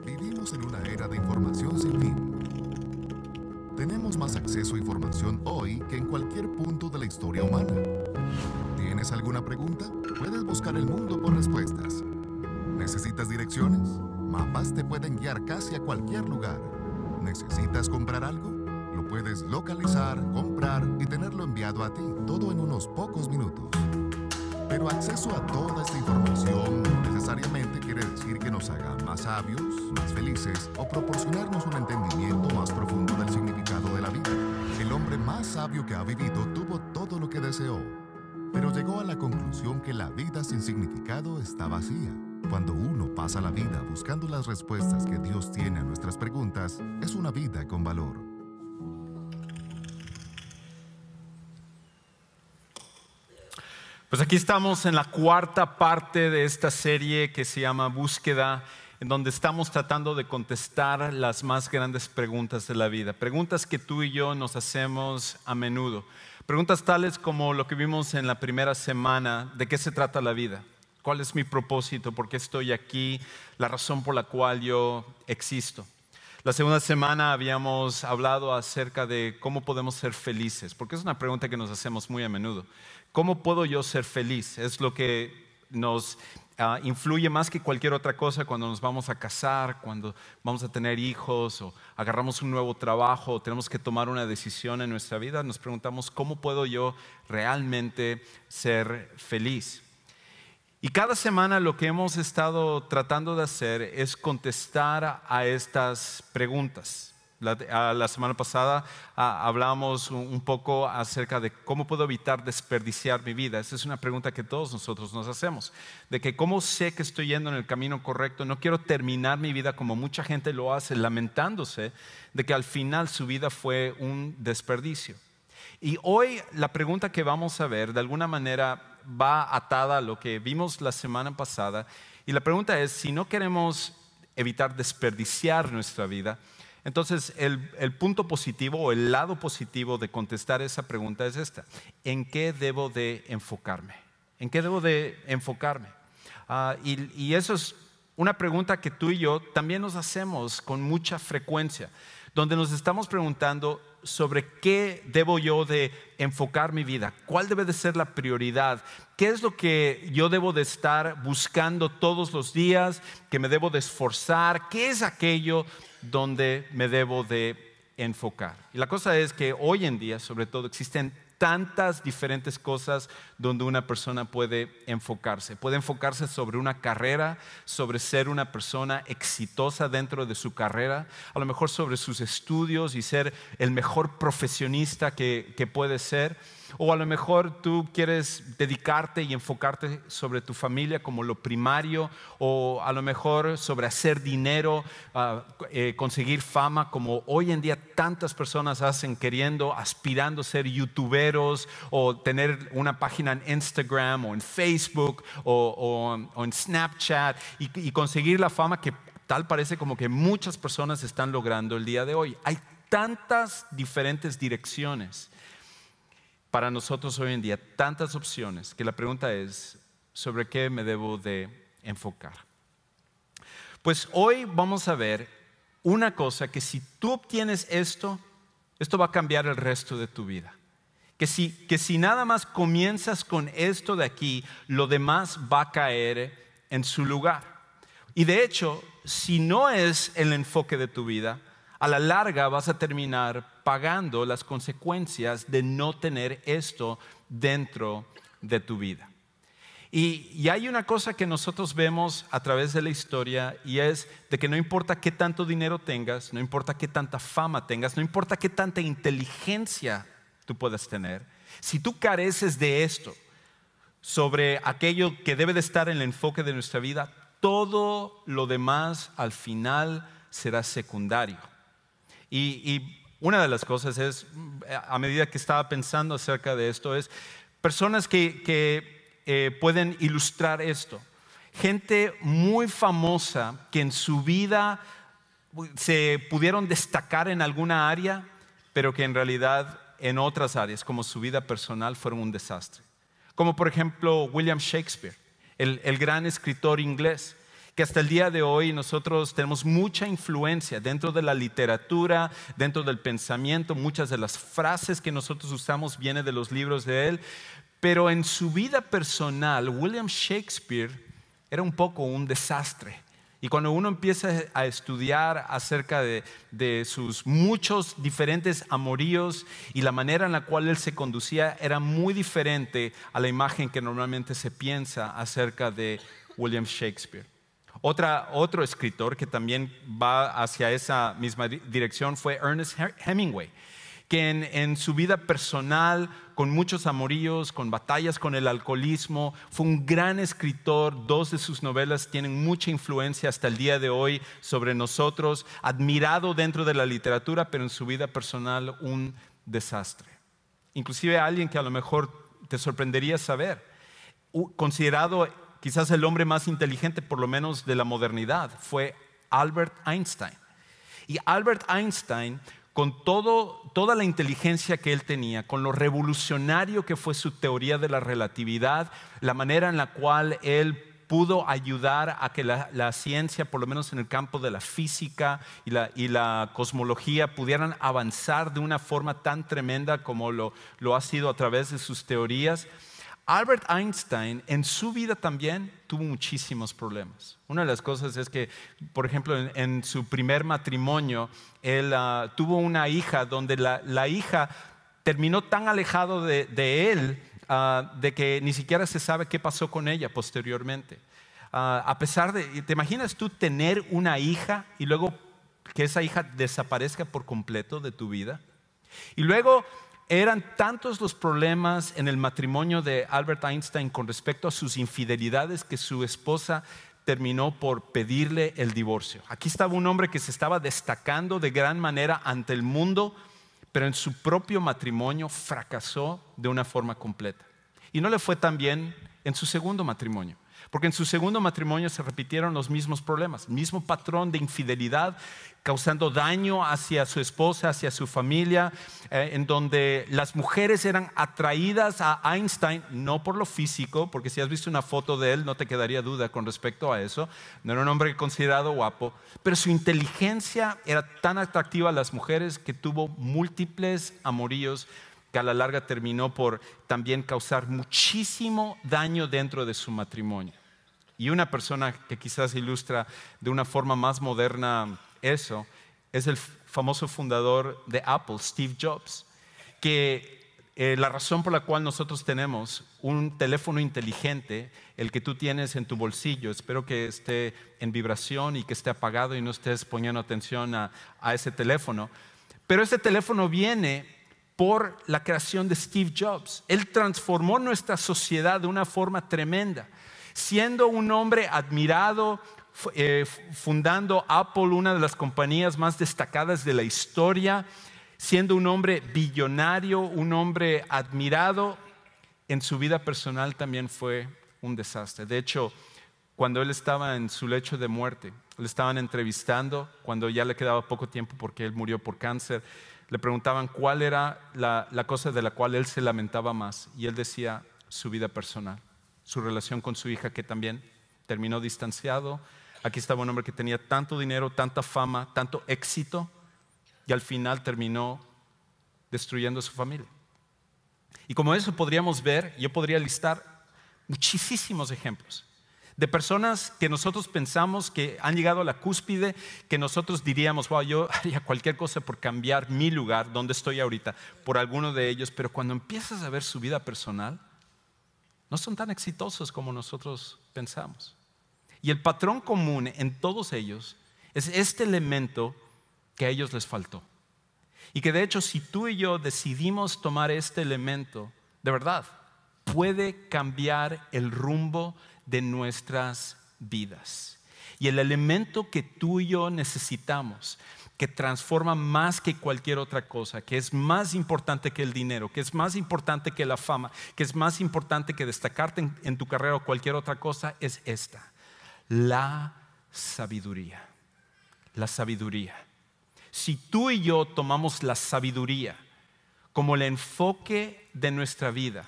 Vivimos en una era de información sin fin. Tenemos más acceso a información hoy que en cualquier punto de la historia humana. ¿Tienes alguna pregunta? Puedes buscar el mundo por respuestas. ¿Necesitas direcciones? Mapas te pueden guiar casi a cualquier lugar. ¿Necesitas comprar algo? Lo puedes localizar, comprar y tenerlo enviado a ti, todo en unos pocos minutos. Pero acceso a toda esta información no necesariamente quiere decir que nos haga más sabios, más felices o proporcionarnos un entendimiento más profundo del significado de la vida. El hombre más sabio que ha vivido tuvo todo lo que deseó, pero llegó a la conclusión que la vida sin significado está vacía. Cuando uno pasa la vida buscando las respuestas que Dios tiene a nuestras preguntas, es una vida con valor. Pues aquí estamos en la cuarta parte de esta serie que se llama Búsqueda, en donde estamos tratando de contestar las más grandes preguntas de la vida. Preguntas que tú y yo nos hacemos a menudo. Preguntas tales como lo que vimos en la primera semana: ¿de qué se trata la vida? ¿Cuál es mi propósito? ¿Por qué estoy aquí? La razón por la cual yo existo. La segunda semana habíamos hablado acerca de cómo podemos ser felices, porque es una pregunta que nos hacemos muy a menudo. ¿Cómo puedo yo ser feliz? Es lo que nos influye más que cualquier otra cosa cuando nos vamos a casar, cuando vamos a tener hijos o agarramos un nuevo trabajo o tenemos que tomar una decisión en nuestra vida. Nos preguntamos, ¿cómo puedo yo realmente ser feliz? Y cada semana lo que hemos estado tratando de hacer es contestar a estas preguntas. La semana pasada hablamos un poco acerca de cómo puedo evitar desperdiciar mi vida. Esa es una pregunta que todos nosotros nos hacemos. De que cómo sé que estoy yendo en el camino correcto. No quiero terminar mi vida como mucha gente lo hace, lamentándose de que al final su vida fue un desperdicio. Y hoy la pregunta que vamos a ver de alguna manera va atada a lo que vimos la semana pasada. Y la pregunta es, si no queremos evitar desperdiciar nuestra vida, entonces el punto positivo o el lado positivo de contestar esa pregunta es esta: ¿en qué debo de enfocarme? ¿En qué debo de enfocarme? Y eso es una pregunta que tú y yo también nos hacemos con mucha frecuencia, donde nos estamos preguntando sobre qué debo yo de enfocar mi vida, cuál debe de ser la prioridad, qué es lo que yo debo de estar buscando todos los días, que me debo de esforzar, qué es aquello donde me debo de enfocar. Y la cosa es que hoy en día, sobre todo, existen tantas diferentes cosas donde una persona puede enfocarse. Puede enfocarse sobre una carrera, sobre ser una persona exitosa dentro de su carrera, a lo mejor sobre sus estudios y ser el mejor profesionista que puede ser. O a lo mejor tú quieres dedicarte y enfocarte sobre tu familia como lo primario, o a lo mejor sobre hacer dinero, conseguir fama, como hoy en día tantas personas hacen, aspirando a ser youtuberos o tener una página en Instagram o en Facebook o en Snapchat y conseguir la fama que tal parece como que muchas personas están logrando el día de hoy. Hay tantas diferentes direcciones para nosotros hoy en día, tantas opciones, que la pregunta es, ¿sobre qué me debo de enfocar? Pues hoy vamos a ver una cosa que si tú obtienes esto va a cambiar el resto de tu vida. Que si nada más comienzas con esto de aquí, lo demás va a caer en su lugar. Y de hecho, si no es el enfoque de tu vida, a la larga vas a terminar pagando las consecuencias de no tener esto dentro de tu vida. Y hay una cosa que nosotros vemos a través de la historia, y es de que no importa qué tanto dinero tengas, no importa qué tanta fama tengas, no importa qué tanta inteligencia tú puedas tener, si tú careces de esto sobre aquello que debe de estar en el enfoque de nuestra vida, todo lo demás al final será secundario. Y una de las cosas es, a medida que estaba pensando acerca de esto, es personas que pueden ilustrar esto. Gente muy famosa que en su vida se pudieron destacar en alguna área, pero que en realidad en otras áreas, como su vida personal, fueron un desastre. Como por ejemplo William Shakespeare, el gran escritor inglés, que hasta el día de hoy nosotros tenemos mucha influencia dentro de la literatura, dentro del pensamiento. Muchas de las frases que nosotros usamos vienen de los libros de él, pero en su vida personal, William Shakespeare era un poco un desastre. Y cuando uno empieza a estudiar acerca de sus muchos diferentes amoríos y la manera en la cual él se conducía, era muy diferente a la imagen que normalmente se piensa acerca de William Shakespeare. Otro escritor que también va hacia esa misma dirección fue Ernest Hemingway, que en su vida personal, con muchos amoríos, con batallas con el alcoholismo, fue un gran escritor. 2 de sus novelas tienen mucha influencia hasta el día de hoy sobre nosotros, admirado dentro de la literatura, pero en su vida personal un desastre. Inclusive alguien que a lo mejor te sorprendería saber, considerado quizás el hombre más inteligente, por lo menos de la modernidad, fue Albert Einstein. Y Albert Einstein, con toda la inteligencia que él tenía, con lo revolucionario que fue su teoría de la relatividad, la manera en la cual él pudo ayudar a que la ciencia, por lo menos en el campo de la física y la cosmología, pudieran avanzar de una forma tan tremenda como lo ha sido a través de sus teorías. Albert Einstein en su vida también tuvo muchísimos problemas. Una de las cosas es que, por ejemplo, en su primer matrimonio, él tuvo una hija donde la hija terminó tan alejado de él de que ni siquiera se sabe qué pasó con ella posteriormente. A pesar de, ¿te imaginas tú tener una hija y luego que esa hija desaparezca por completo de tu vida? Y luego eran tantos los problemas en el matrimonio de Albert Einstein con respecto a sus infidelidades que su esposa terminó por pedirle el divorcio. Aquí estaba un hombre que se estaba destacando de gran manera ante el mundo, pero en su propio matrimonio fracasó de una forma completa. Y no le fue tan bien en su segundo matrimonio, porque en su segundo matrimonio se repitieron los mismos problemas, mismo patrón de infidelidad, causando daño hacia su esposa, hacia su familia, en donde las mujeres eran atraídas a Einstein, no por lo físico, porque si has visto una foto de él no te quedaría duda con respecto a eso, no era un hombre considerado guapo, pero su inteligencia era tan atractiva a las mujeres que tuvo múltiples amoríos que a la larga terminó por también causar muchísimo daño dentro de su matrimonio. Y una persona que quizás ilustra de una forma más moderna eso es el famoso fundador de Apple, Steve Jobs, que la razón por la cual nosotros tenemos un teléfono inteligente, el que tú tienes en tu bolsillo, espero que esté en vibración y que esté apagado y no estés poniendo atención a ese teléfono, pero ese teléfono viene por la creación de Steve Jobs. Él transformó nuestra sociedad de una forma tremenda, siendo un hombre admirado, fundando Apple, una de las compañías más destacadas de la historia, siendo un hombre billonario, un hombre admirado. En su vida personal también fue un desastre. De hecho, cuando él estaba en su lecho de muerte, le estaban entrevistando cuando ya le quedaba poco tiempo porque él murió por cáncer. Le preguntaban cuál era la cosa de la cual él se lamentaba más, y él decía su vida personal, su relación con su hija, que también terminó distanciado. Aquí estaba un hombre que tenía tanto dinero, tanta fama, tanto éxito, y al final terminó destruyendo su familia. Y como eso podríamos ver, yo podría listar muchísimos ejemplos de personas que nosotros pensamos que han llegado a la cúspide, que nosotros diríamos, wow, yo haría cualquier cosa por cambiar mi lugar, donde estoy ahorita, por alguno de ellos, pero cuando empiezas a ver su vida personal, no son tan exitosos como nosotros pensamos. Y el patrón común en todos ellos es este elemento que a ellos les faltó. Y que de hecho, si tú y yo decidimos tomar este elemento, de verdad, puede cambiar el rumbo de nuestras vidas. Y el elemento que tú y yo necesitamos, que transforma más que cualquier otra cosa, que es más importante que el dinero, que es más importante que la fama, que es más importante que destacarte en tu carrera o cualquier otra cosa, es esta: la sabiduría. La sabiduría. Si tú y yo tomamos la sabiduría como el enfoque de nuestra vida,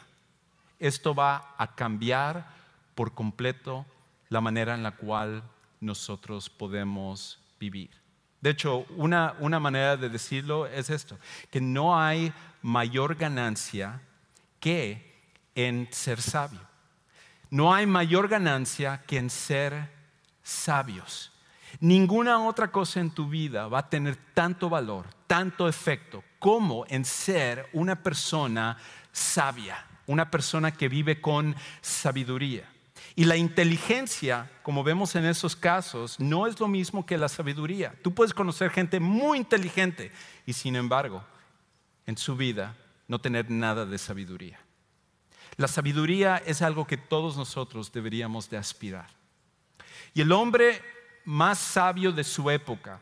esto va a cambiar por completo la manera en la cual nosotros podemos vivir. De hecho, una manera de decirlo es esto, que no hay mayor ganancia que en ser sabio. No hay mayor ganancia que en ser sabios. Ninguna otra cosa en tu vida va a tener tanto valor, tanto efecto, como en ser una persona sabia, una persona que vive con sabiduría. Y la inteligencia, como vemos en esos casos, no es lo mismo que la sabiduría. Tú puedes conocer gente muy inteligente y sin embargo, en su vida no tener nada de sabiduría. La sabiduría es algo que todos nosotros deberíamos de aspirar. Y el hombre más sabio de su época,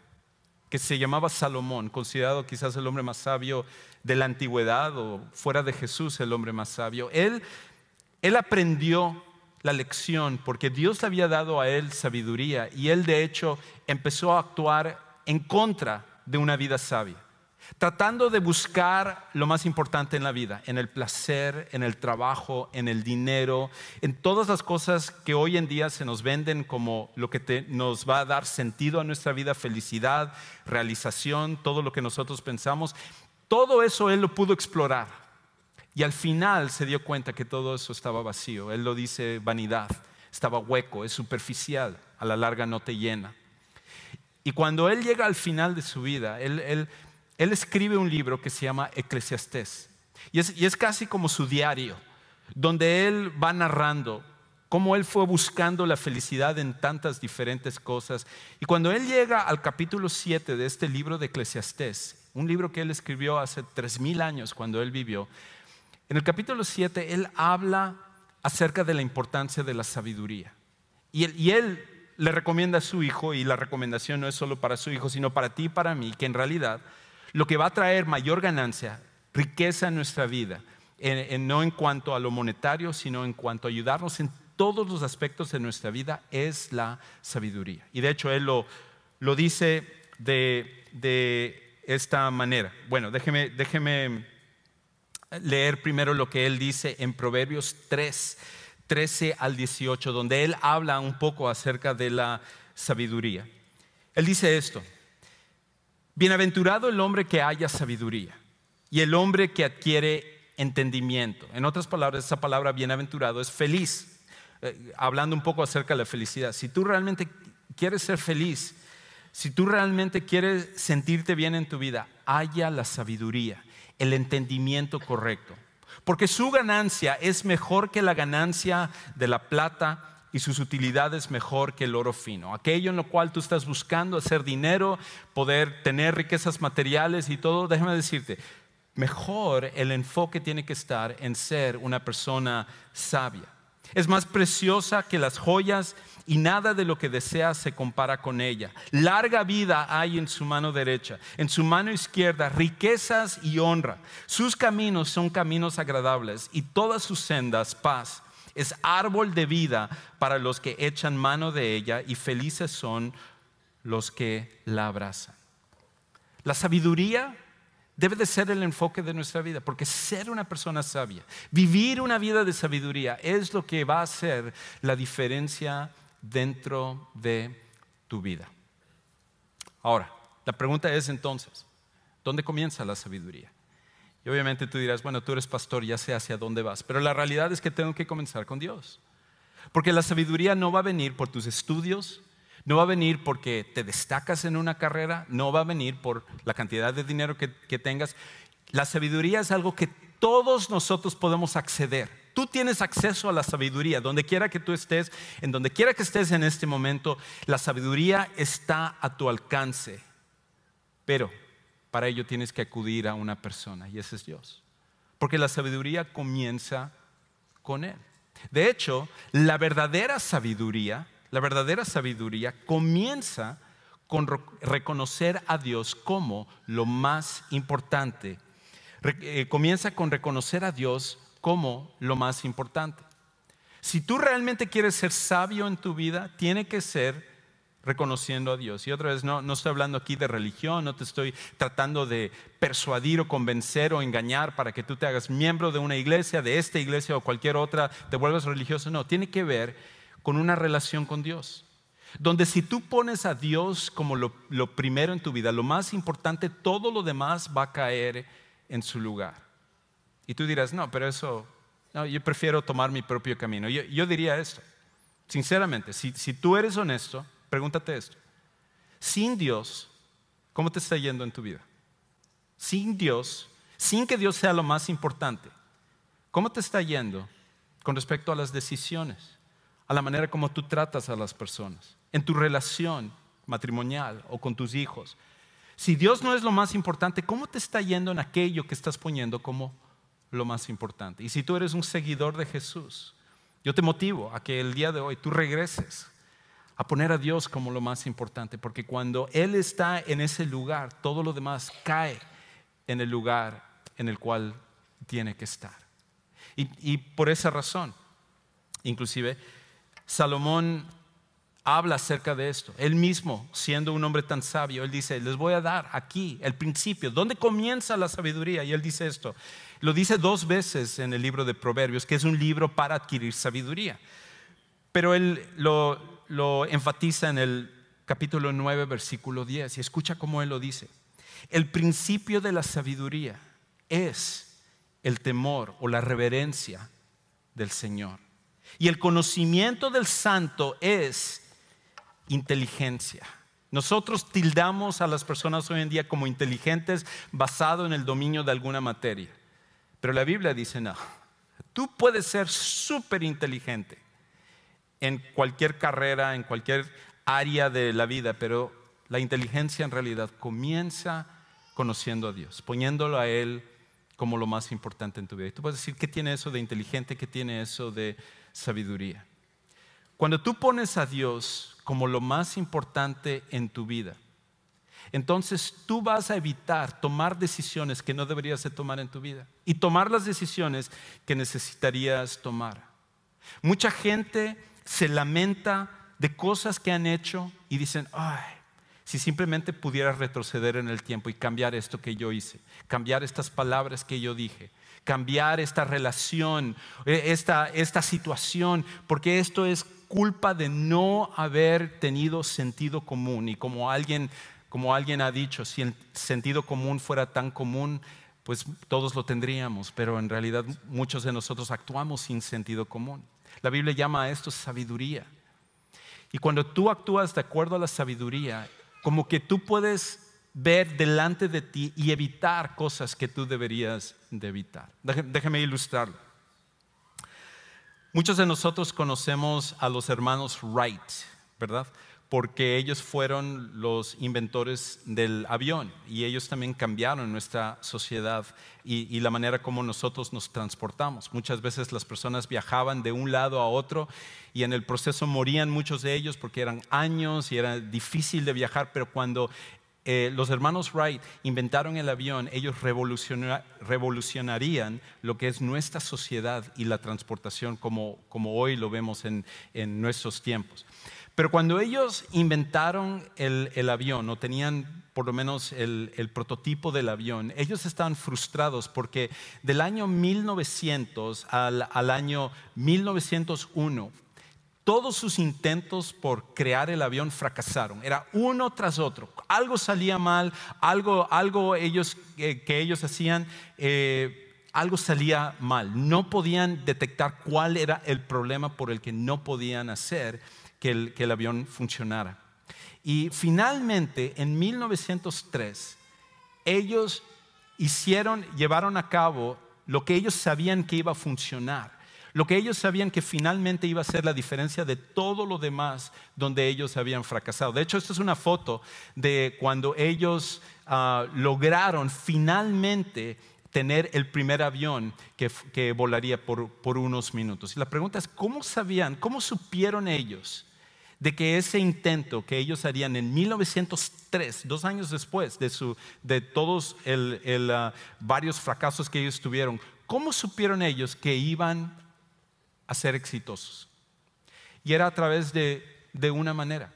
que se llamaba Salomón, considerado quizás el hombre más sabio de la antigüedad o fuera de Jesús el hombre más sabio, él aprendió la lección porque Dios le había dado a él sabiduría y él de hecho empezó a actuar en contra de una vida sabia, tratando de buscar lo más importante en la vida, en el placer, en el trabajo, en el dinero, en todas las cosas que hoy en día se nos venden como lo que nos va a dar sentido a nuestra vida, felicidad, realización, todo lo que nosotros pensamos. Todo eso él lo pudo explorar. Y al final se dio cuenta que todo eso estaba vacío. Él lo dice vanidad, estaba hueco, es superficial, a la larga no te llena. Y cuando él llega al final de su vida, él escribe un libro que se llama Eclesiastés. Y es casi como su diario, donde él va narrando cómo él fue buscando la felicidad en tantas diferentes cosas. Y cuando él llega al capítulo 7 de este libro de Eclesiastés, un libro que él escribió hace 3000 años cuando él vivió, en el capítulo 7 él habla acerca de la importancia de la sabiduría. Y él le recomienda a su hijo, y la recomendación no es solo para su hijo, sino para ti y para mí, que en realidad lo que va a traer mayor ganancia, riqueza en nuestra vida, no en cuanto a lo monetario, sino en cuanto a ayudarnos en todos los aspectos de nuestra vida, es la sabiduría. Y de hecho él lo dice de esta manera. Bueno, déjeme leer primero lo que él dice en Proverbios 3, 13 al 18, donde él habla un poco acerca de la sabiduría. Él dice esto: bienaventurado el hombre que haya sabiduría y el hombre que adquiere entendimiento. En otras palabras, esa palabra bienaventurado es feliz, hablando un poco acerca de la felicidad. Si tú realmente quieres ser feliz, si tú realmente quieres sentirte bien en tu vida, haya la sabiduría, el entendimiento correcto, porque su ganancia es mejor que la ganancia de la plata y sus utilidades mejor que el oro fino. Aquello en lo cual tú estás buscando hacer dinero, poder tener riquezas materiales y todo, déjame decirte, mejor el enfoque tiene que estar en ser una persona sabia. Es más preciosa que las joyas y nada de lo que desea se compara con ella. Larga vida hay en su mano derecha, en su mano izquierda riquezas y honra. Sus caminos son caminos agradables y todas sus sendas paz. Es árbol de vida para los que echan mano de ella y felices son los que la abrazan. La sabiduría debe de ser el enfoque de nuestra vida, porque ser una persona sabia, vivir una vida de sabiduría es lo que va a hacer la diferencia dentro de tu vida. Ahora, la pregunta es entonces, ¿dónde comienza la sabiduría? Y obviamente tú dirás, bueno, tú eres pastor, ya sé hacia dónde vas, pero la realidad es que tengo que comenzar con Dios, porque la sabiduría no va a venir por tus estudios, no va a venir porque te destacas en una carrera, no va a venir por la cantidad de dinero que tengas. La sabiduría es algo que todos nosotros podemos acceder. Tú tienes acceso a la sabiduría, donde quiera que tú estés, en donde quiera que estés en este momento, la sabiduría está a tu alcance. Pero para ello tienes que acudir a una persona, y ese es Dios. Porque la sabiduría comienza con Él. De hecho, la verdadera sabiduría comienza con reconocer a Dios como lo más importante. Comienza con reconocer a Dios como lo más importante. Si tú realmente quieres ser sabio en tu vida, tiene que ser reconociendo a Dios. Y otra vez, no estoy hablando aquí de religión, no te estoy tratando de persuadir o convencer o engañar para que tú te hagas miembro de una iglesia, de esta iglesia o cualquier otra, te vuelvas religioso. No, tiene que ver con una relación con Dios. donde si tú pones a Dios como lo primero en tu vida, lo más importante, todo lo demás va a caer en su lugar. Y tú dirás, no, pero eso, no, yo prefiero tomar mi propio camino. Yo diría esto, sinceramente, si tú eres honesto, pregúntate esto. Sin Dios, ¿cómo te está yendo en tu vida? Sin Dios, sin que Dios sea lo más importante, ¿cómo te está yendo con respecto a las decisiones, a la manera como tú tratas a las personas, en tu relación matrimonial o con tus hijos? Si Dios no es lo más importante, ¿cómo te está yendo en aquello que estás poniendo como lo más importante? Y si tú eres un seguidor de Jesús, yo te motivo a que el día de hoy tú regreses a poner a Dios como lo más importante, porque cuando Él está en ese lugar, todo lo demás cae en el lugar en el cual tiene que estar. Y por esa razón, inclusive, Salomón habla acerca de esto. Él mismo, siendo un hombre tan sabio, él dice, les voy a dar aquí el principio. ¿Dónde comienza la sabiduría? Y él dice esto. Lo dice 2 veces en el libro de Proverbios, que es un libro para adquirir sabiduría. Pero él lo enfatiza en el capítulo 9, versículo 10. Y escucha cómo él lo dice. El principio de la sabiduría es el temor o la reverencia del Señor. Y el conocimiento del santo es inteligencia. Nosotros tildamos a las personas hoy en día como inteligentes basado en el dominio de alguna materia. Pero la Biblia dice, no, tú puedes ser súper inteligente en cualquier carrera, en cualquier área de la vida, pero la inteligencia en realidad comienza conociendo a Dios, poniéndolo a Él como lo más importante en tu vida. Y tú puedes decir, ¿qué tiene eso de inteligente? ¿Qué tiene eso de sabiduría? Cuando tú pones a Dios como lo más importante en tu vida, entonces tú vas a evitar tomar decisiones que no deberías de tomar en tu vida y tomar las decisiones que necesitarías tomar. Mucha gente se lamenta de cosas que han hecho y dicen, ay, si simplemente pudiera retroceder en el tiempo y cambiar esto que yo hice, cambiar estas palabras que yo dije, cambiar esta relación, esta situación, porque esto es culpa de no haber tenido sentido común. Y como alguien ha dicho, si el sentido común fuera tan común, pues todos lo tendríamos, pero en realidad muchos de nosotros actuamos sin sentido común. La Biblia llama a esto sabiduría. Y cuando tú actúas de acuerdo a la sabiduría, como que tú puedes ver delante de ti y evitar cosas que tú deberías de evitar. Déjame ilustrarlo. Muchos de nosotros conocemos a los hermanos Wright, ¿verdad? Porque ellos fueron los inventores del avión y ellos también cambiaron nuestra sociedad y la manera como nosotros nos transportamos. Muchas veces las personas viajaban de un lado a otro y en el proceso morían muchos de ellos porque eran años y era difícil de viajar, pero cuando los hermanos Wright inventaron el avión, ellos revolucionarían lo que es nuestra sociedad y la transportación como hoy lo vemos en nuestros tiempos. Pero cuando ellos inventaron el avión, o tenían por lo menos el prototipo del avión, ellos estaban frustrados porque del año 1900 al año 1901, todos sus intentos por crear el avión fracasaron. Era uno tras otro. Algo salía mal, algo que ellos hacían, algo salía mal. No podían detectar cuál era el problema por el que no podían hacer que el avión funcionara. Y finalmente, en 1903, ellos llevaron a cabo lo que ellos sabían que iba a funcionar. Lo que ellos sabían que finalmente iba a ser la diferencia de todo lo demás donde ellos habían fracasado. De hecho, esta es una foto de cuando ellos lograron finalmente tener el primer avión que volaría por unos minutos. Y la pregunta es, ¿cómo supieron ellos de que ese intento que ellos harían en 1903, 2 años después de todos varios fracasos que ellos tuvieron, cómo supieron ellos que iban a ser exitosos? Y era a través de una manera.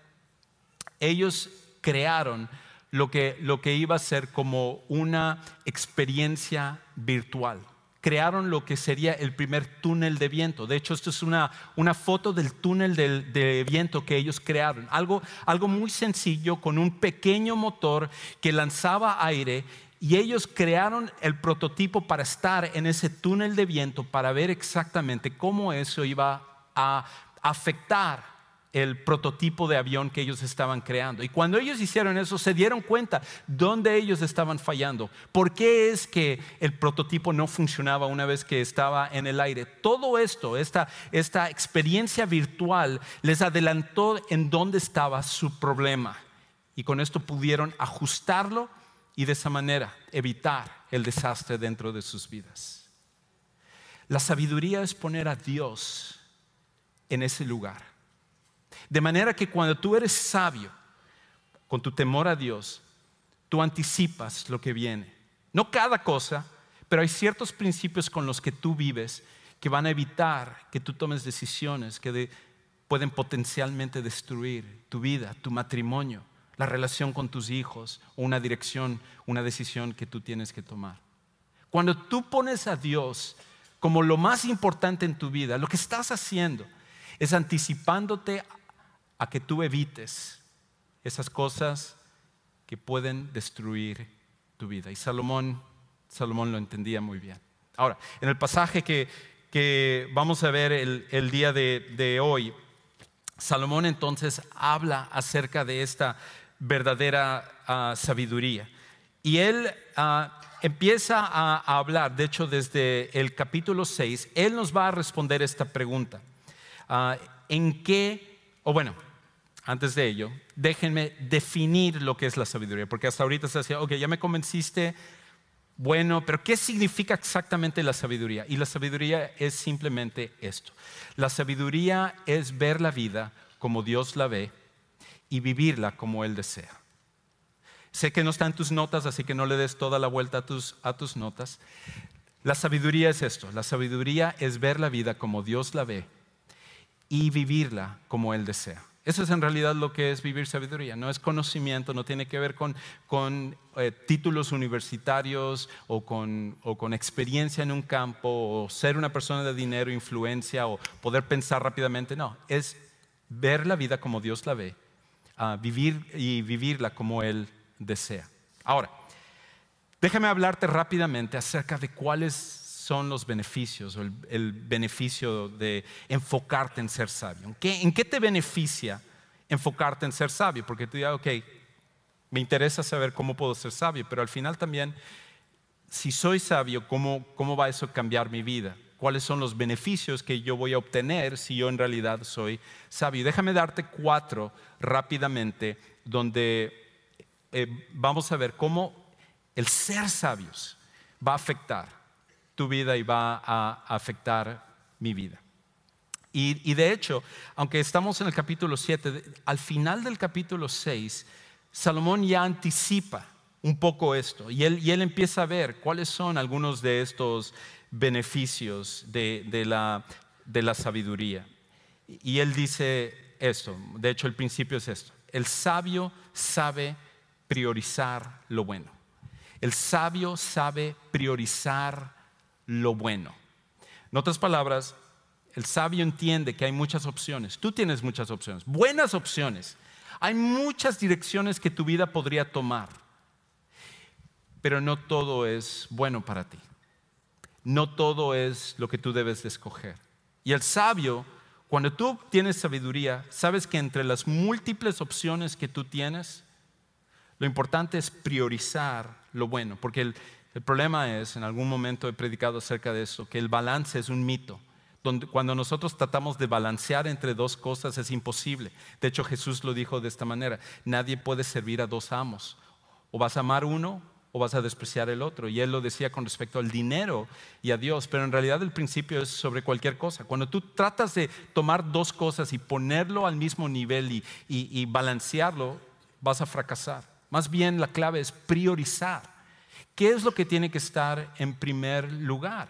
Ellos crearon lo que iba a ser como una experiencia virtual. crearon lo que sería el primer túnel de viento. De hecho, esto es una foto del túnel de viento que ellos crearon. Algo muy sencillo con un pequeño motor que lanzaba aire, y ellos crearon el prototipo para estar en ese túnel de viento, para ver exactamente cómo eso iba a afectar el prototipo de avión que ellos estaban creando. Y cuando ellos hicieron eso, se dieron cuenta dónde ellos estaban fallando. ¿Por qué es que el prototipo no funcionaba una vez que estaba en el aire? Todo esto, esta experiencia virtual les adelantó en dónde estaba su problema. Y con esto pudieron ajustarlo y de esa manera evitar el desastre dentro de sus vidas. La sabiduría es poner a Dios en ese lugar. De manera que cuando tú eres sabio, con tu temor a Dios, tú anticipas lo que viene. No cada cosa, pero hay ciertos principios con los que tú vives que van a evitar que tú tomes decisiones que pueden potencialmente destruir tu vida, tu matrimonio, la relación con tus hijos o una dirección, una decisión que tú tienes que tomar. Cuando tú pones a Dios como lo más importante en tu vida, lo que estás haciendo es anticipándote a que tú evites esas cosas que pueden destruir tu vida. Y Salomón lo entendía muy bien. Ahora, en el pasaje que vamos a ver el día de hoy, Salomón entonces habla acerca de esta verdadera sabiduría. Y él empieza a hablar, de hecho desde el capítulo 6, él nos va a responder esta pregunta. Antes de ello, déjenme definir lo que es la sabiduría, porque hasta ahorita se decía, ok, ya me convenciste, bueno, pero ¿qué significa exactamente la sabiduría? Y la sabiduría es simplemente esto. La sabiduría es ver la vida como Dios la ve y vivirla como Él desea. Sé que no está en tus notas, así que no le des toda la vuelta a tus notas. La sabiduría es esto, la sabiduría es ver la vida como Dios la ve y vivirla como Él desea. Eso es en realidad lo que es vivir sabiduría. No es conocimiento, no tiene que ver con títulos universitarios o con experiencia en un campo o ser una persona de dinero, influencia o poder pensar rápidamente. No, es ver la vida como Dios la ve, vivir y vivirla como Él desea. Ahora, déjame hablarte rápidamente acerca de cuáles son los beneficios o el beneficio de enfocarte en ser sabio. ¿En qué te beneficia enfocarte en ser sabio? Porque tú digas, ok, me interesa saber cómo puedo ser sabio, pero al final también, si soy sabio, ¿cómo va eso a cambiar mi vida? ¿Cuáles son los beneficios que yo voy a obtener si yo en realidad soy sabio? Déjame darte 4 rápidamente, donde vamos a ver cómo el ser sabios va a afectar tu vida y va a afectar mi vida. Y de hecho, aunque estamos en el capítulo 7, al final del capítulo 6, Salomón ya anticipa un poco esto y él empieza a ver cuáles son algunos de estos beneficios de la sabiduría. Y él dice esto, de hecho el principio es esto: el sabio sabe priorizar lo bueno. El sabio sabe priorizar lo bueno. En otras palabras, el sabio entiende que hay muchas opciones. Tú tienes muchas opciones, buenas opciones. Hay muchas direcciones que tu vida podría tomar, pero no todo es bueno para ti. No todo es lo que tú debes de escoger. Y el sabio, cuando tú tienes sabiduría, sabes que entre las múltiples opciones que tú tienes, lo importante es priorizar lo bueno, porque el problema es, en algún momento he predicado acerca de eso, que el balance es un mito. Cuando nosotros tratamos de balancear entre dos cosas es imposible. De hecho, Jesús lo dijo de esta manera: nadie puede servir a 2 amos. O vas a amar uno o vas a despreciar el otro. Y Él lo decía con respecto al dinero y a Dios, pero en realidad el principio es sobre cualquier cosa. Cuando tú tratas de tomar 2 cosas y ponerlo al mismo nivel y balancearlo, vas a fracasar. Más bien la clave es priorizar. ¿Qué es lo que tiene que estar en primer lugar?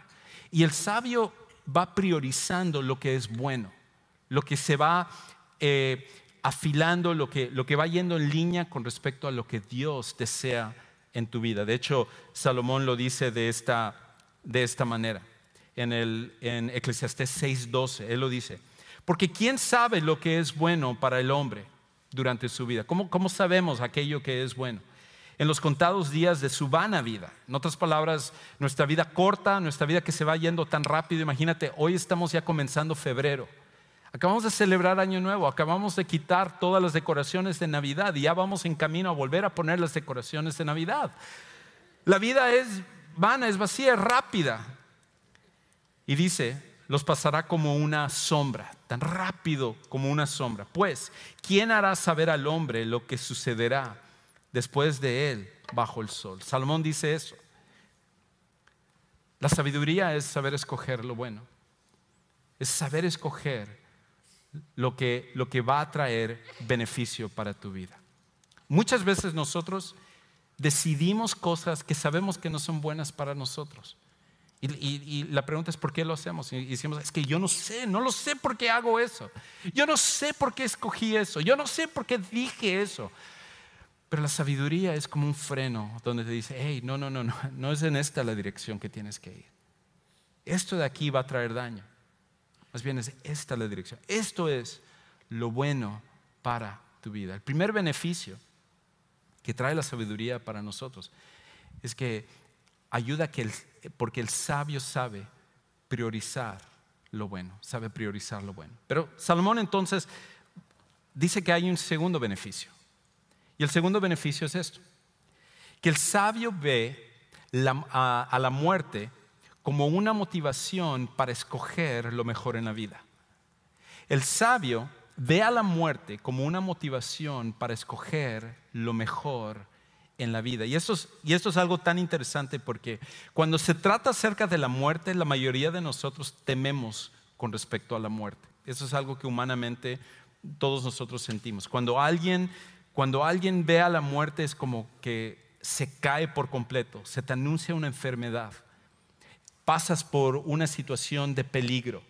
Y el sabio va priorizando lo que es bueno, lo que se va afilando, lo que va yendo en línea con respecto a lo que Dios desea en tu vida. De hecho, Salomón lo dice de esta de esta manera en Eclesiastés 6:12. Él lo dice: porque ¿quién sabe lo que es bueno para el hombre durante su vida? ¿Cómo sabemos aquello que es bueno? En los contados días de su vana vida. En otras palabras, nuestra vida corta, nuestra vida que se va yendo tan rápido. Imagínate, hoy estamos ya comenzando febrero. Acabamos de celebrar Año Nuevo, acabamos de quitar todas las decoraciones de Navidad y ya vamos en camino a volver a poner las decoraciones de Navidad. La vida es vana, es vacía, es rápida. Y dice: los pasará como una sombra, tan rápido como una sombra. Pues, ¿quién hará saber al hombre lo que sucederá después de él bajo el sol? Salomón dice eso. La sabiduría es saber escoger lo bueno. Es saber escoger lo que va a traer beneficio para tu vida. Muchas veces nosotros decidimos cosas que sabemos que no son buenas para nosotros. Y la pregunta es: ¿por qué lo hacemos? Y decimos: es que yo no lo sé por qué hago eso. Yo no sé por qué escogí eso. Yo no sé por qué dije eso. Pero la sabiduría es como un freno donde te dice: hey, no es en esta la dirección que tienes que ir. Esto de aquí va a traer daño. Más bien es esta la dirección. Esto es lo bueno para tu vida. El primer beneficio que trae la sabiduría para nosotros es que ayuda porque el sabio sabe priorizar lo bueno, sabe priorizar lo bueno. Pero Salomón entonces dice que hay un segundo beneficio. Y el segundo beneficio es esto: que el sabio ve a la muerte como una motivación para escoger lo mejor en la vida. El sabio ve a la muerte como una motivación para escoger lo mejor en la vida. Y esto es algo tan interesante, porque cuando se trata acerca de la muerte, la mayoría de nosotros tememos con respecto a la muerte. Eso es algo que humanamente todos nosotros sentimos. Cuando alguien ve a la muerte, es como que se cae por completo, se te anuncia una enfermedad, pasas por una situación de peligro.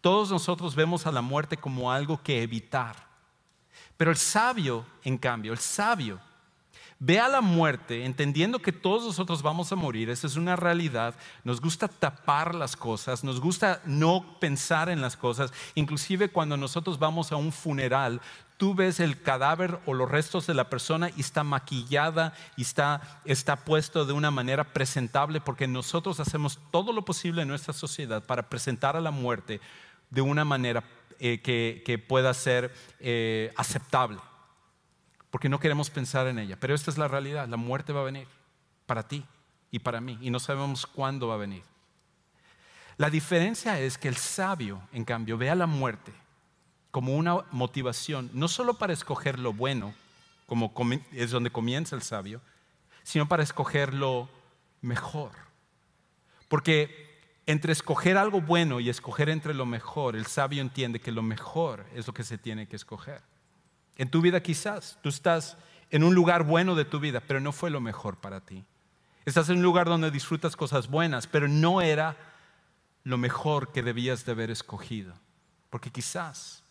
Todos nosotros vemos a la muerte como algo que evitar. Pero el sabio, en cambio, ve a la muerte entendiendo que todos nosotros vamos a morir. Esa es una realidad. Nos gusta tapar las cosas, nos gusta no pensar en las cosas. Inclusive cuando nosotros vamos a un funeral, tú ves el cadáver o los restos de la persona y está maquillada y está puesto de una manera presentable, porque nosotros hacemos todo lo posible en nuestra sociedad para presentar a la muerte de una manera que pueda ser aceptable, porque no queremos pensar en ella. Pero esta es la realidad: la muerte va a venir para ti y para mí, y no sabemos cuándo va a venir. La diferencia es que el sabio, en cambio, ve a la muerte como una motivación, no solo para escoger lo bueno, como es donde comienza el sabio, sino para escoger lo mejor. Porque entre escoger algo bueno y escoger entre lo mejor, el sabio entiende que lo mejor es lo que se tiene que escoger. En tu vida quizás tú estás en un lugar bueno de tu vida, pero no fue lo mejor para ti. Estás en un lugar donde disfrutas cosas buenas, pero no era lo mejor que debías de haber escogido, porque quizás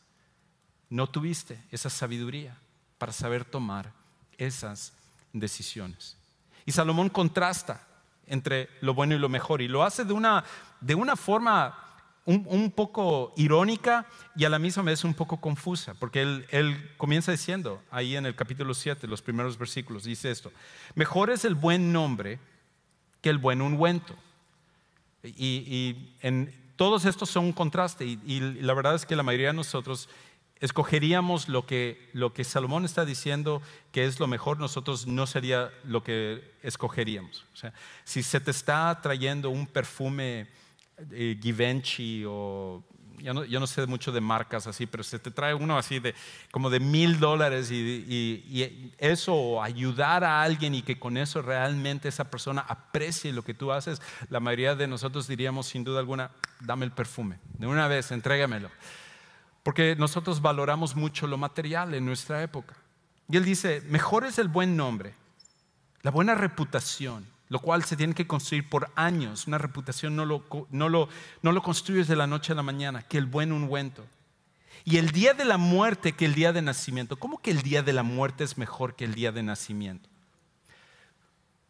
no tuviste esa sabiduría para saber tomar esas decisiones. Y Salomón contrasta entre lo bueno y lo mejor, y lo hace de una forma un poco irónica y a la misma vez un poco confusa, porque él comienza diciendo ahí en el capítulo 7, los primeros versículos, dice esto: mejor es el buen nombre que el buen ungüento. Y en todos estos son un contraste, y la verdad es que la mayoría de nosotros escogeríamos lo que Salomón está diciendo que es lo mejor. Nosotros no sería lo que escogeríamos. O sea, si se te está trayendo un perfume Givenchy, o yo no sé mucho de marcas así, pero se te trae uno así como de $1,000 y eso, o ayudar a alguien y que con eso realmente esa persona aprecie lo que tú haces, la mayoría de nosotros diríamos sin duda alguna: dame el perfume, de una vez, entrégamelo. Porque nosotros valoramos mucho lo material en nuestra época. Y él dice: mejor es el buen nombre, la buena reputación, lo cual se tiene que construir por años. Una reputación no lo construyes de la noche a la mañana, que el buen ungüento. Y el día de la muerte que el día de nacimiento. ¿Cómo que el día de la muerte es mejor que el día de nacimiento?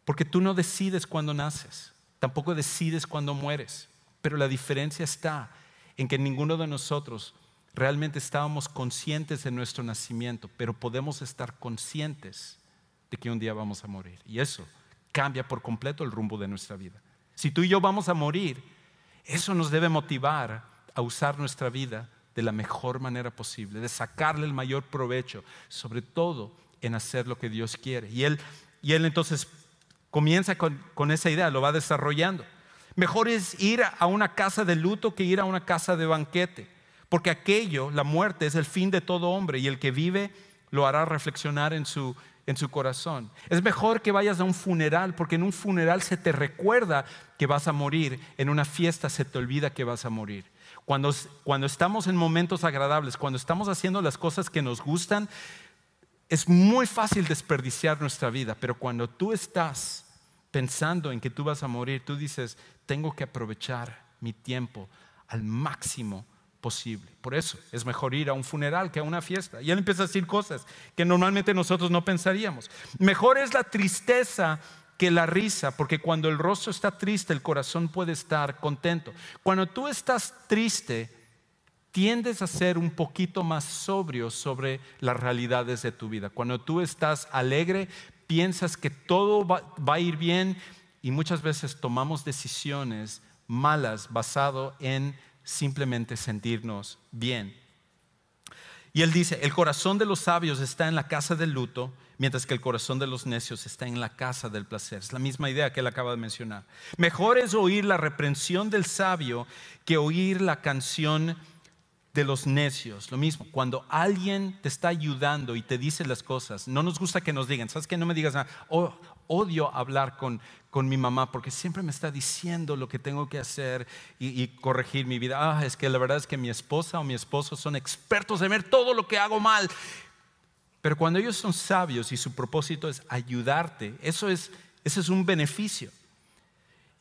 Porque tú no decides cuándo naces. Tampoco decides cuándo mueres. Pero la diferencia está en que ninguno de nosotros realmente estábamos conscientes de nuestro nacimiento, pero podemos estar conscientes de que un día vamos a morir. Y eso cambia por completo el rumbo de nuestra vida. Si tú y yo vamos a morir, eso nos debe motivar a usar nuestra vida de la mejor manera posible, de sacarle el mayor provecho, sobre todo en hacer lo que Dios quiere. Y él entonces comienza con esa idea, lo va desarrollando. Mejor es ir a una casa de luto que ir a una casa de banquete, porque aquello, la muerte, es el fin de todo hombre, y el que vive lo hará reflexionar en su corazón. Es mejor que vayas a un funeral, porque en un funeral se te recuerda que vas a morir. En una fiesta se te olvida que vas a morir. Cuando estamos en momentos agradables, cuando estamos haciendo las cosas que nos gustan, es muy fácil desperdiciar nuestra vida. Pero cuando tú estás pensando en que tú vas a morir, tú dices: tengo que aprovechar mi tiempo al máximo posible. Por eso es mejor ir a un funeral que a una fiesta. Y él empieza a decir cosas que normalmente nosotros no pensaríamos. Mejor es la tristeza que la risa, porque cuando el rostro está triste, el corazón puede estar contento. Cuando tú estás triste, tiendes a ser un poquito más sobrio sobre las realidades de tu vida. Cuando tú estás alegre, piensas que todo va a ir bien, y muchas veces tomamos decisiones malas basado en simplemente sentirnos bien. Y él dice: el corazón de los sabios está en la casa del luto, mientras que el corazón de los necios está en la casa del placer. Es la misma idea que él acaba de mencionar. Mejor es oír la reprensión del sabio que oír la canción de los necios. Lo mismo, cuando alguien te está ayudando y te dice las cosas, no nos gusta que nos digan: ¿sabes qué? No me digas nada. Odio hablar con mi mamá, porque siempre me está diciendo lo que tengo que hacer y corregir mi vida. Es que la verdad es que mi esposa o mi esposo son expertos en ver todo lo que hago mal. Pero cuando ellos son sabios y su propósito es ayudarte, ese es un beneficio.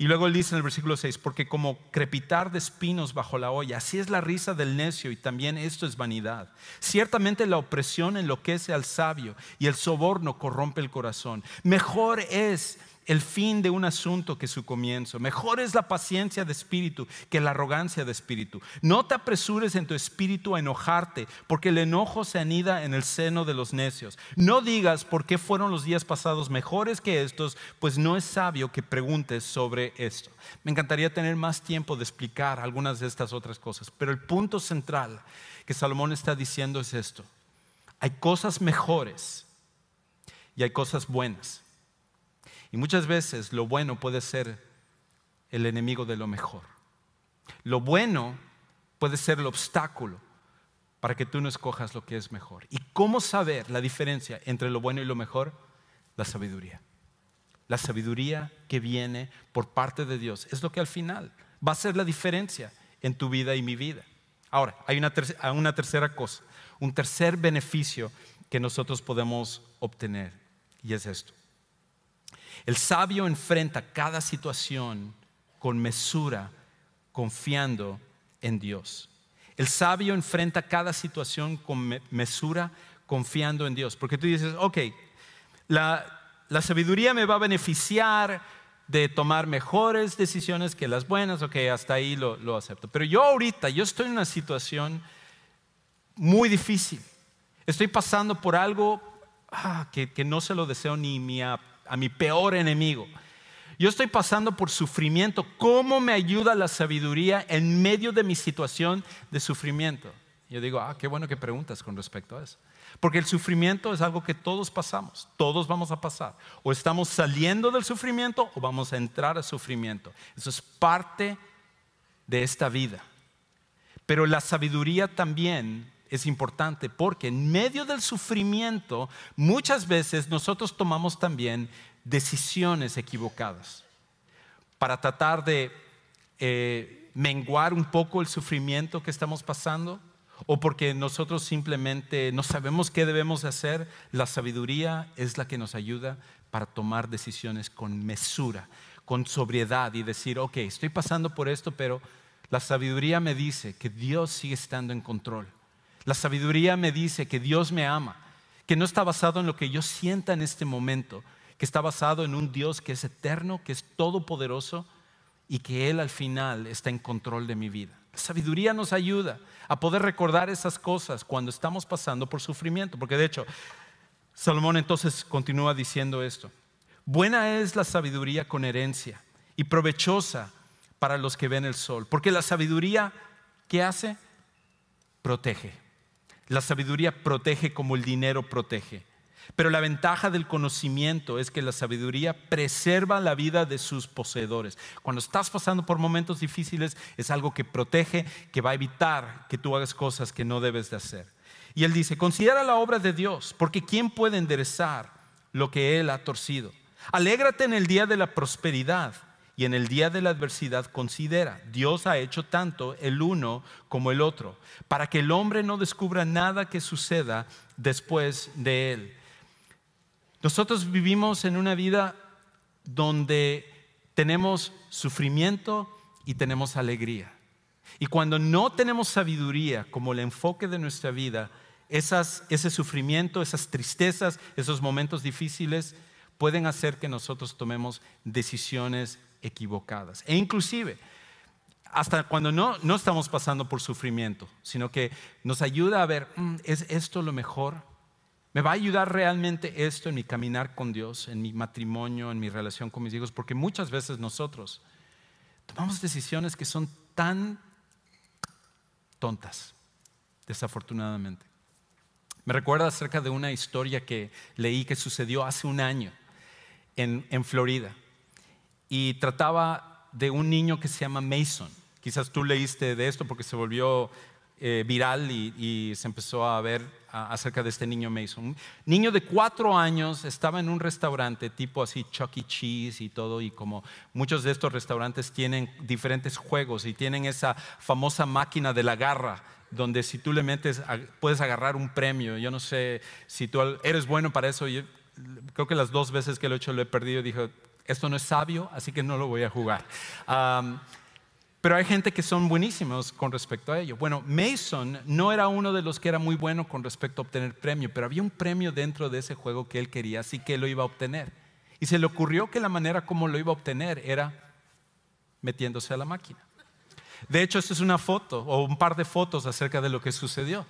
Y luego él dice en el versículo 6: porque como crepitar de espinos bajo la olla, así es la risa del necio, y también esto es vanidad. Ciertamente la opresión enloquece al sabio, y el soborno corrompe el corazón. Mejor es el fin de un asunto que su comienzo. Mejor es la paciencia de espíritu que la arrogancia de espíritu. No te apresures en tu espíritu a enojarte, porque el enojo se anida en el seno de los necios. No digas: ¿por qué fueron los días pasados mejores que estos? Pues no es sabio que preguntes sobre esto. Me encantaría tener más tiempo de explicar algunas de estas otras cosas, pero el punto central que Salomón está diciendo es esto: hay cosas mejores y hay cosas buenas. Y muchas veces lo bueno puede ser el enemigo de lo mejor. Lo bueno puede ser el obstáculo para que tú no escojas lo que es mejor. ¿Y cómo saber la diferencia entre lo bueno y lo mejor? La sabiduría. La sabiduría que viene por parte de Dios es lo que al final va a hacer la diferencia en tu vida y mi vida. Ahora, hay una tercera cosa, un tercer beneficio que nosotros podemos obtener, y es esto: el sabio enfrenta cada situación con mesura, confiando en Dios. El sabio enfrenta cada situación con mesura, confiando en Dios. Porque tú dices: ok, la sabiduría me va a beneficiar de tomar mejores decisiones que las buenas. Ok, hasta ahí lo acepto. Pero yo estoy en una situación muy difícil. Estoy pasando por algo que no se lo deseo ni a mi peor enemigo. Yo estoy pasando por sufrimiento. ¿Cómo me ayuda la sabiduría en medio de mi situación de sufrimiento? Yo digo: qué bueno que preguntas con respecto a eso. Porque el sufrimiento es algo que todos pasamos, todos vamos a pasar. O estamos saliendo del sufrimiento o vamos a entrar al sufrimiento. Eso es parte de esta vida. Pero la sabiduría también es importante, porque en medio del sufrimiento muchas veces nosotros tomamos también decisiones equivocadas para tratar de menguar un poco el sufrimiento que estamos pasando, o porque nosotros simplemente no sabemos qué debemos hacer. La sabiduría es la que nos ayuda para tomar decisiones con mesura, con sobriedad, y decir: ok, estoy pasando por esto, pero la sabiduría me dice que Dios sigue estando en control. La sabiduría me dice que Dios me ama, que no está basado en lo que yo sienta en este momento, que está basado en un Dios que es eterno, que es todopoderoso, y que Él al final está en control de mi vida. La sabiduría nos ayuda a poder recordar esas cosas cuando estamos pasando por sufrimiento, porque de hecho Salomón entonces continúa diciendo esto: buena es la sabiduría con herencia y provechosa para los que ven el sol, porque la sabiduría, ¿qué hace? Protege. La sabiduría protege como el dinero protege. Pero la ventaja del conocimiento es que la sabiduría preserva la vida de sus poseedores. Cuando estás pasando por momentos difíciles, es algo que protege, que va a evitar que tú hagas cosas que no debes de hacer. Y él dice: considera la obra de Dios, porque ¿quién puede enderezar lo que Él ha torcido? Alégrate en el día de la prosperidad, y en el día de la adversidad considera: Dios ha hecho tanto el uno como el otro, para que el hombre no descubra nada que suceda después de él. Nosotros vivimos en una vida donde tenemos sufrimiento y tenemos alegría. Y cuando no tenemos sabiduría como el enfoque de nuestra vida, ese sufrimiento, esas tristezas, esos momentos difíciles pueden hacer que nosotros tomemos decisiones equivocadas. E inclusive, hasta cuando no estamos pasando por sufrimiento, sino que nos ayuda a ver, ¿es esto lo mejor? ¿Me va a ayudar realmente esto en mi caminar con Dios, en mi matrimonio, en mi relación con mis hijos? Porque muchas veces nosotros tomamos decisiones que son tan tontas, desafortunadamente. Me recuerda acerca de una historia que leí que sucedió hace un año en Florida, y trataba de un niño que se llama Mason. Quizás tú leíste de esto porque se volvió viral y se empezó a ver acerca de este niño Mason. Un niño de 4 años estaba en un restaurante tipo así Chuck E. Cheese y todo, y como muchos de estos restaurantes tienen diferentes juegos y tienen esa famosa máquina de la garra, donde si tú le metes puedes agarrar un premio. Yo no sé si tú eres bueno para eso. Yo creo que las 2 veces que lo he hecho lo he perdido. Dije, esto no es sabio, así que no lo voy a jugar. Pero hay gente que son buenísimos con respecto a ello. Bueno, Mason no era uno de los que era muy bueno con respecto a obtener premio, pero había un premio dentro de ese juego que él quería, así que lo iba a obtener. Y se le ocurrió que la manera como lo iba a obtener era metiéndose a la máquina. De hecho, esta es una foto o un par de fotos acerca de lo que sucedió.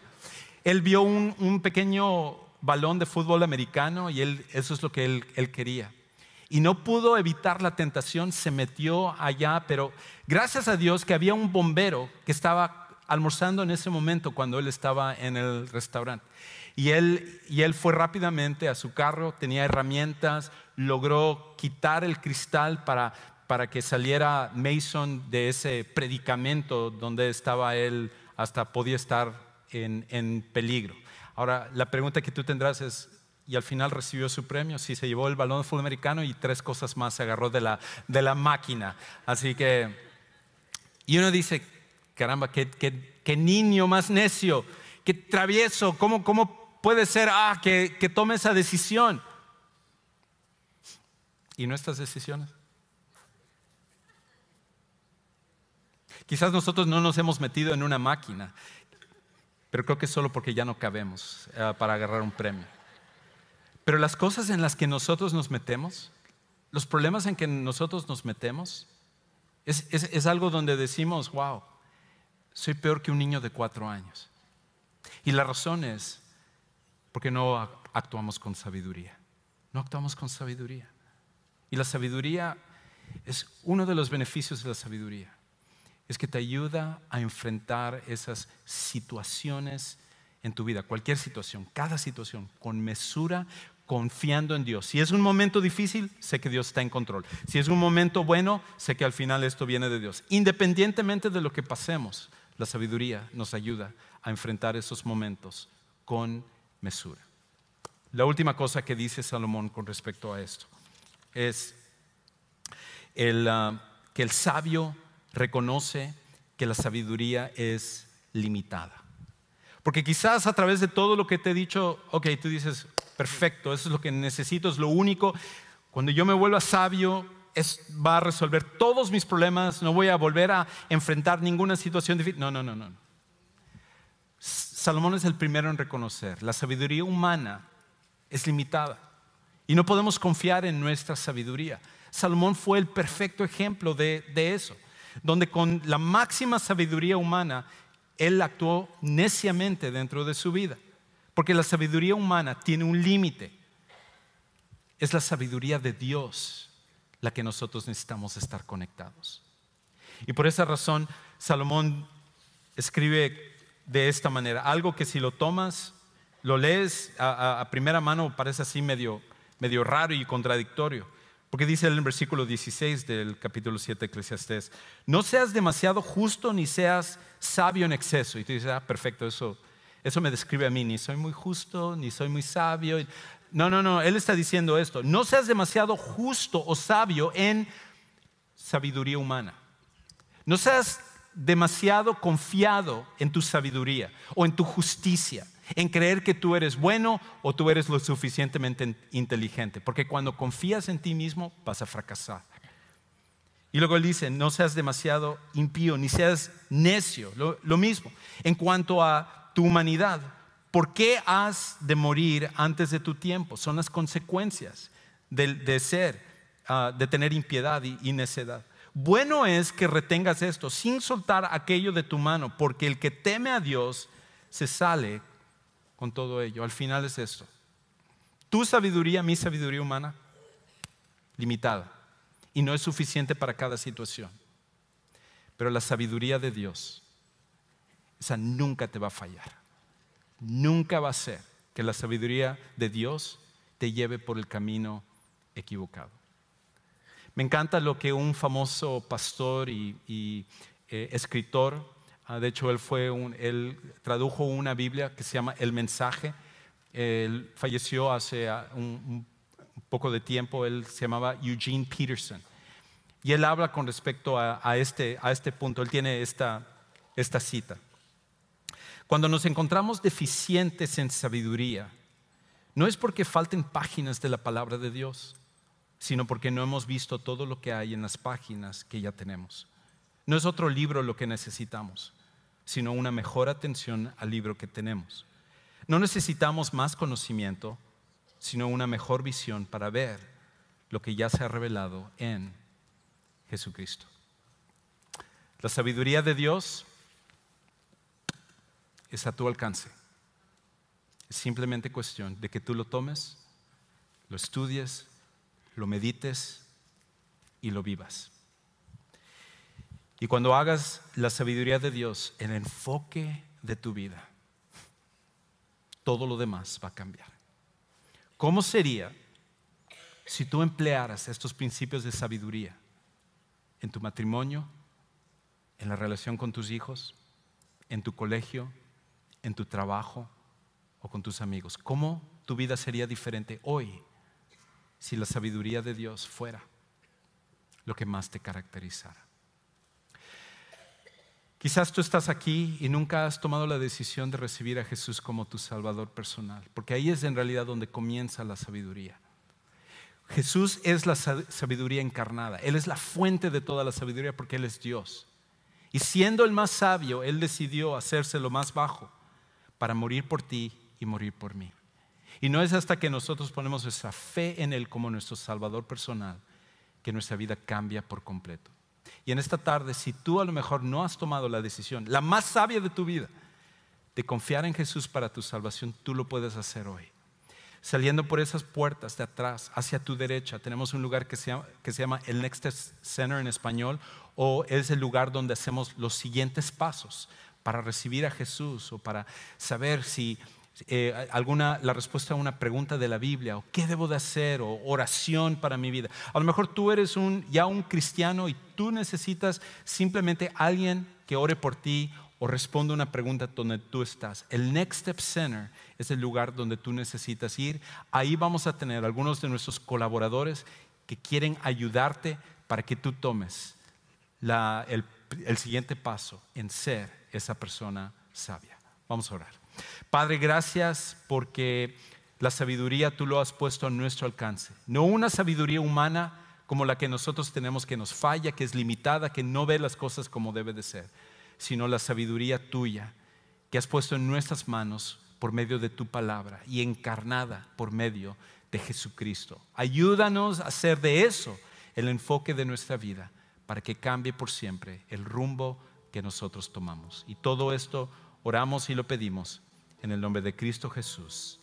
Él vio un pequeño balón de fútbol americano y eso es lo que él quería. Y no pudo evitar la tentación, se metió allá, pero gracias a Dios que había un bombero que estaba almorzando en ese momento cuando él estaba en el restaurante. Y él fue rápidamente a su carro, tenía herramientas, logró quitar el cristal para que saliera Mason de ese predicamento donde estaba él, hasta podía estar en peligro. Ahora, la pregunta que tú tendrás es, y al final recibió su premio. Sí, se llevó el balón de fútbol americano y 3 cosas más se agarró de la máquina. Así que, y uno dice, caramba, qué niño más necio, qué travieso, ¿cómo puede ser que tome esa decisión? ¿Y nuestras decisiones? Quizás nosotros no nos hemos metido en una máquina, pero creo que es solo porque ya no cabemos para agarrar un premio. Pero las cosas en las que nosotros nos metemos, los problemas en que nosotros nos metemos, es algo donde decimos, wow, soy peor que un niño de 4 años. Y la razón es porque no actuamos con sabiduría. No actuamos con sabiduría. Y la sabiduría es uno de los beneficios de la sabiduría. Es que te ayuda a enfrentar esas situaciones en tu vida, cualquier situación, cada situación, con mesura, confiando en Dios. Si es un momento difícil, sé que Dios está en control. Si es un momento bueno, sé que al final esto viene de Dios. Independientemente de lo que pasemos, la sabiduría nos ayuda a enfrentar esos momentos con mesura. La última cosa que dice Salomón con respecto a esto es que el sabio reconoce que la sabiduría es limitada. Porque quizás a través de todo lo que te he dicho, ok, tú dices, perfecto, eso es lo que necesito, es lo único. Cuando yo me vuelva sabio, va a resolver todos mis problemas, no voy a volver a enfrentar ninguna situación difícil. No. Salomón es el primero en reconocer, la sabiduría humana es limitada. Y no podemos confiar en nuestra sabiduría. Salomón fue el perfecto ejemplo de eso, donde con la máxima sabiduría humana, él actuó neciamente dentro de su vida. Porque la sabiduría humana tiene un límite. Es la sabiduría de Dios la que nosotros necesitamos estar conectados. Y por esa razón, Salomón escribe de esta manera, algo que si lo tomas, lo lees a primera mano, parece así medio raro y contradictorio. Porque dice él en el versículo 16 del capítulo 7 de Eclesiastés, no seas demasiado justo ni seas sabio en exceso. Y tú dices, perfecto, eso me describe a mí, ni soy muy justo, ni soy muy sabio. No, él está diciendo esto, no seas demasiado justo o sabio en sabiduría humana. No seas demasiado confiado en tu sabiduría o en tu justicia, en creer que tú eres bueno o tú eres lo suficientemente inteligente, porque cuando confías en ti mismo vas a fracasar. Y luego él dice, no seas demasiado impío ni seas necio, lo mismo. En cuanto a tu humanidad, ¿por qué has de morir antes de tu tiempo? Son las consecuencias de tener impiedad y necedad. Bueno es que retengas esto sin soltar aquello de tu mano, porque el que teme a Dios se sale con todo ello. Al final es esto: tu sabiduría, mi sabiduría humana, limitada, y no es suficiente para cada situación. Pero la sabiduría de Dios, esa nunca te va a fallar. Nunca va a ser que la sabiduría de Dios te lleve por el camino equivocado. Me encanta lo que un famoso pastor y escritor, de hecho él tradujo una Biblia que se llama El Mensaje. Él falleció hace un poco de tiempo. Él se llamaba Eugene Peterson. Y él habla con respecto a este punto. Él tiene esta cita. Cuando nos encontramos deficientes en sabiduría, no es porque falten páginas de la palabra de Dios, sino porque no hemos visto todo lo que hay en las páginas que ya tenemos. No es otro libro lo que necesitamos, sino una mejor atención al libro que tenemos. No necesitamos más conocimiento, sino una mejor visión para ver lo que ya se ha revelado en Jesucristo. La sabiduría de Dios es a tu alcance. Es simplemente cuestión de que tú lo tomes, lo estudies, lo medites y lo vivas. Y cuando hagas la sabiduría de Dios el enfoque de tu vida, todo lo demás va a cambiar. ¿Cómo sería si tú emplearas estos principios de sabiduría en tu matrimonio, en la relación con tus hijos, en tu colegio, en tu trabajo o con tus amigos? ¿Cómo tu vida sería diferente hoy si la sabiduría de Dios fuera lo que más te caracterizara? Quizás tú estás aquí y nunca has tomado la decisión de recibir a Jesús como tu Salvador personal, porque ahí es en realidad donde comienza la sabiduría. Jesús es la sabiduría encarnada. Él es la fuente de toda la sabiduría porque Él es Dios. Y siendo el más sabio, Él decidió hacerse lo más bajo para morir por ti y morir por mí. Y no es hasta que nosotros ponemos nuestra fe en Él como nuestro Salvador personal que nuestra vida cambia por completo. Y en esta tarde, si tú a lo mejor no has tomado la decisión, la más sabia de tu vida, de confiar en Jesús para tu salvación, tú lo puedes hacer hoy. Saliendo por esas puertas de atrás, hacia tu derecha, tenemos un lugar que se llama el Next Center en español, o es el lugar donde hacemos los siguientes pasos para recibir a Jesús o para saber si la respuesta a una pregunta de la Biblia, o qué debo de hacer, o oración para mi vida. A lo mejor tú eres ya un cristiano y tú necesitas simplemente alguien que ore por ti o responda una pregunta donde tú estás. El Next Step Center es el lugar donde tú necesitas ir. Ahí vamos a tener algunos de nuestros colaboradores que quieren ayudarte para que tú tomes el siguiente paso en ser esa persona sabia. Vamos a orar. Padre, gracias porque la sabiduría tú lo has puesto a nuestro alcance. No una sabiduría humana como la que nosotros tenemos, que nos falla, que es limitada, que no ve las cosas como debe de ser, sino la sabiduría tuya que has puesto en nuestras manos por medio de tu palabra y encarnada por medio de Jesucristo. Ayúdanos a hacer de eso el enfoque de nuestra vida para que cambie por siempre el rumbo que nosotros tomamos. Y todo esto oramos y lo pedimos en el nombre de Cristo Jesús.